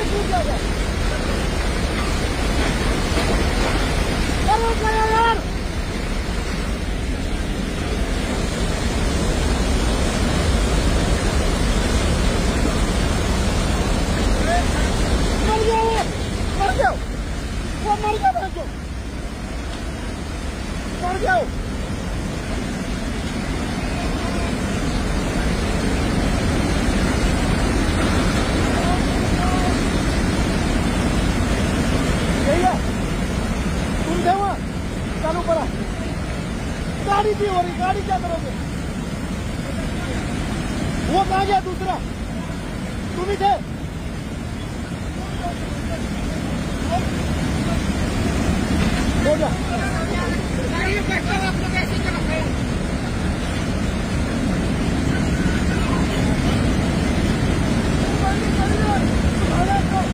छूट जाएगा। करो यार, मर गया वो, मर गया वो, मर गया बच्चों, मर गया वो। तुम थे वहाँ, चालू करा, गाड़ी भी हो रही, गाड़ी क्या करोगे? वो कहाँ गया दूसरा? तुम ही थे।